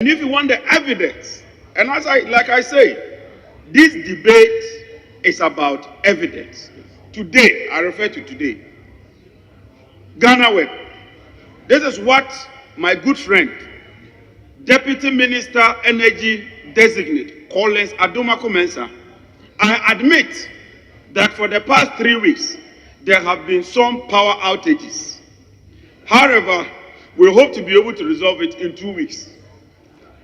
And if you want the evidence, and like I say, this debate is about evidence. Today, I refer to today, Ghana Web. This is what my good friend, Deputy Minister Energy Designate, Collins Adomako Mensah. I admit that for the past 3 weeks, there have been some power outages. However, we hope to be able to resolve it in 2 weeks.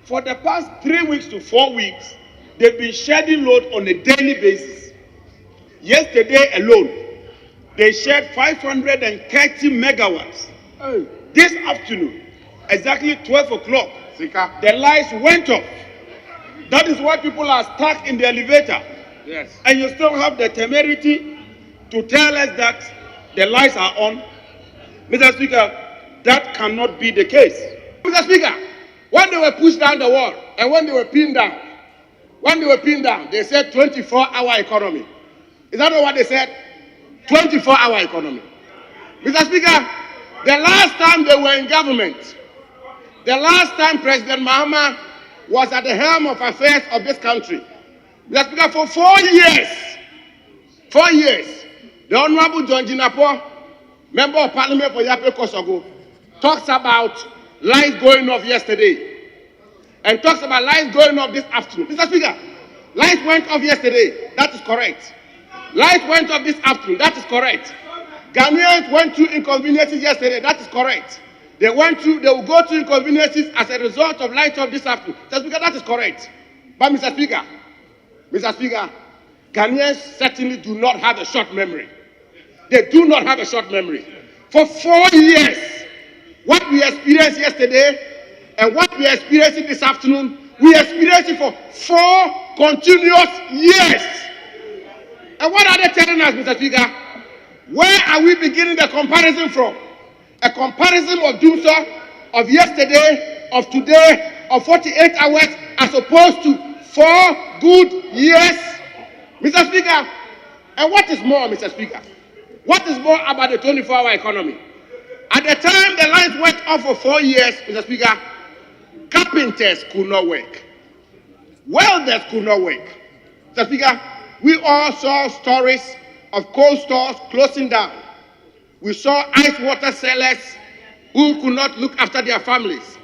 For the past 3 weeks to 4 weeks, they've been shedding load on a daily basis. Yesterday alone, they shed 530 megawatts. This afternoon, exactly 12 o'clock, the lights went off. That is why people are stuck in the elevator. Yes. And you still have the temerity to tell us that the lights are on. Mr. Speaker, that cannot be the case. Mr. Speaker, when they were pushed down the wall and when they were pinned down, they said 24-hour economy. Is that not what they said? 24-hour economy. Mr. Speaker, the last time they were in government, the last time President Mahama was at the helm of affairs of this country, Mr. Speaker, for 4 years, the Honorable John Jinapor, Member of Parliament for Yapei Kusawgu, talks about lights going off yesterday and talks about lights going off this afternoon. Mr. Speaker, lights went off yesterday. That is correct. Lights went off this afternoon. That is correct. Ghanaians went through inconveniences yesterday. That is correct. They will go through inconveniences as a result of light off this afternoon. Mr. Speaker, that is correct. But Mr. Speaker, Ghanaians certainly do not have a short memory. They do not have a short memory. For 4 years, what we experienced yesterday and what we are experiencing this afternoon, we experienced it for 4 continuous years. And what are they telling us, Mr. Speaker? Where are we beginning the comparison from? A comparison of doomsday, of yesterday, of today, of 48 hours, as opposed to 4 good years? Mr. Speaker, and what is more, Mr. Speaker? What is more about the 24-hour economy? At the time the lines went off for 4 years, Mr. Speaker, carpenters could not work. Welders could not work. Mr. Speaker, we all saw stories of cold stores closing down. We saw ice water sellers who could not look after their families.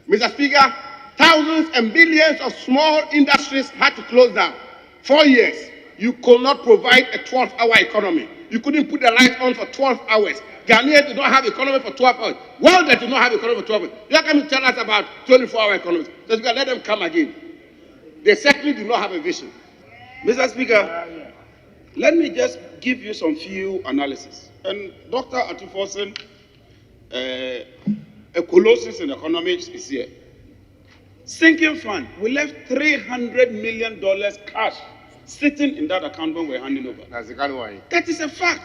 Mr. Speaker, thousands and millions of small industries had to close down. 4 years, you could not provide a 12-hour economy. You couldn't put the lights on for 12 hours. Ghanaians did not have economy for 12 hours. Welders did not have economy for 12 hours. You are coming to tell us about 24-hour economy. So let them come again. They certainly do not have a vision. Mr. Speaker, let me just give you some few analysis. And Dr. Atufosin, a colossus in economics, is here. Sinking fund, we left $300 million cash sitting in that account when we're handing over. That is a fact.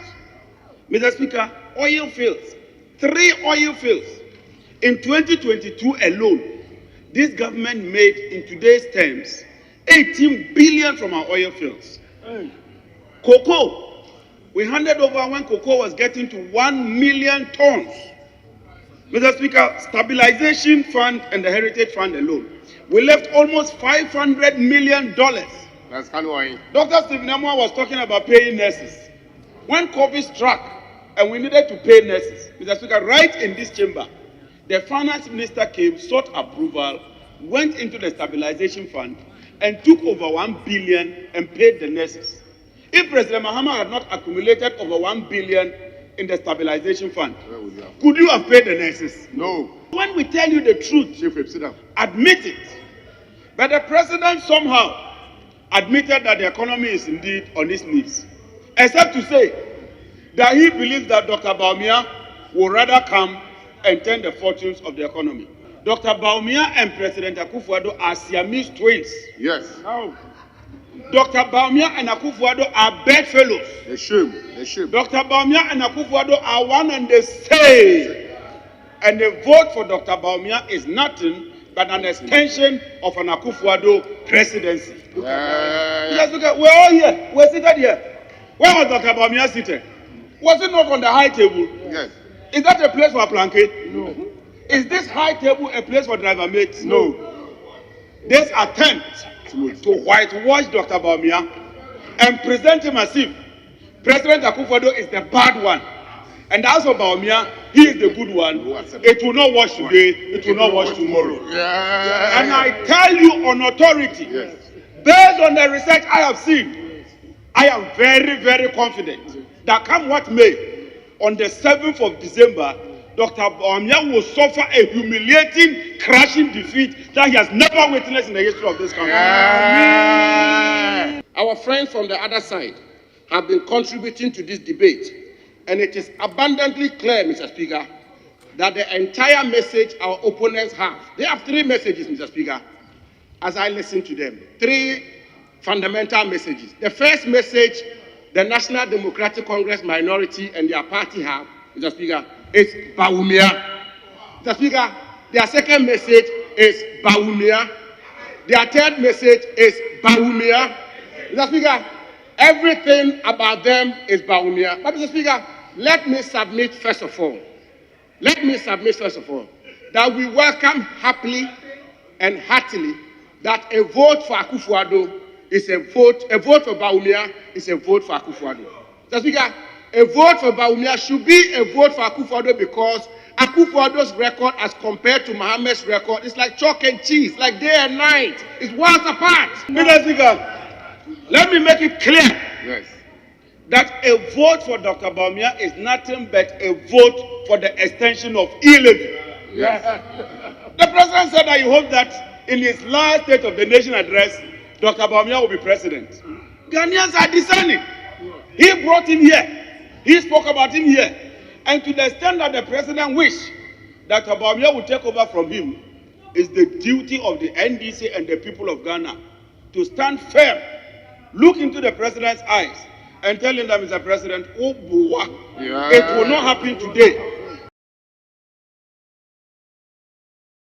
Mr. Speaker, oil fields, 3 oil fields. In 2022 alone, this government made, in today's terms, 18 billion from our oil fields. Cocoa, we handed over when cocoa was getting to 1 million tons. Mr. Speaker, stabilization fund and the heritage fund alone, we left almost $500 million. That's kind of why. Dr. Stephen Amwa was talking about paying nurses. When COVID struck and we needed to pay nurses, Mr. Speaker, right in this chamber, the finance minister came, sought approval, went into the stabilization fund, and took over 1 billion and paid the nurses. If President Mahama had not accumulated over 1 billion in the stabilization fund, could you have paid the nurses? No. When we tell you the truth, Chief Whip, sit down. Admit it. But the president somehow admitted that the economy is indeed on its knees, except to say that he believes that Dr. Bawumia will rather come and turn the fortunes of the economy. Dr. Bawumia and President Akufo-Addo are Siamese twins. Yes. No. Dr. Bawumia and Akufo-Addo are bedfellows. They should. Dr. Bawumia and Akufo-Addo are one and the same. And the vote for Dr. Bawumia is nothing but an extension of an Akufo-Addo presidency. Yes, look, we're all here. We're seated here. Where was Dr. Bawumia seated? Was it not on the high table? Yes. Is that a place for a planket? No. Is this high table a place for driver mates? No. this attempt to whitewash Dr. Bawumia and present him as if President Akufo-Addo is the bad one. And as for Bawumia, he is the good one. It will not wash today, it will not wash tomorrow. And I tell you on authority, based on the research I have seen, I am very, very confident that come what may, on the 7th of December, Dr. Bawumia will suffer a humiliating, crushing defeat that he has never witnessed in the history of this country. Our friends from the other side have been contributing to this debate, and it is abundantly clear, Mr. Speaker, that the entire message our opponents have, they have three messages, Mr. Speaker, as I listen to them. Three fundamental messages. The first message the National Democratic Congress minority and their party have, Mr. Speaker, is Bawumia. Mr. Speaker, their second message is Bawumia. Their third message is Bawumia. Mr. Speaker, everything about them is Bawumia. But Mr. Speaker, let me submit first of all, that we welcome happily and heartily that a vote for Akufo-Addo is a vote for Bawumia is a vote for Akufo-Addo. Mr. Speaker, a vote for Bawumia should be a vote for Akufo-Addo because Akufo-Addo's record as compared to Mohammed's record is like chalk and cheese, like day and night. It's worlds apart. Mr. Speaker, let me make it clear that a vote for Dr. Bawumia is nothing but a vote for the extension of e-levy. The president said that he hoped that in his last State of the Nation address, Dr. Bawumia will be president. Ghanaians are discerning. He brought him here. He spoke about him here. And to the extent that the president wished that Dr. Bawumia would take over from him, is the duty of the NDC and the people of Ghana to stand firm, look into the president's eyes, and tell him that, Mr. President, it will not happen today.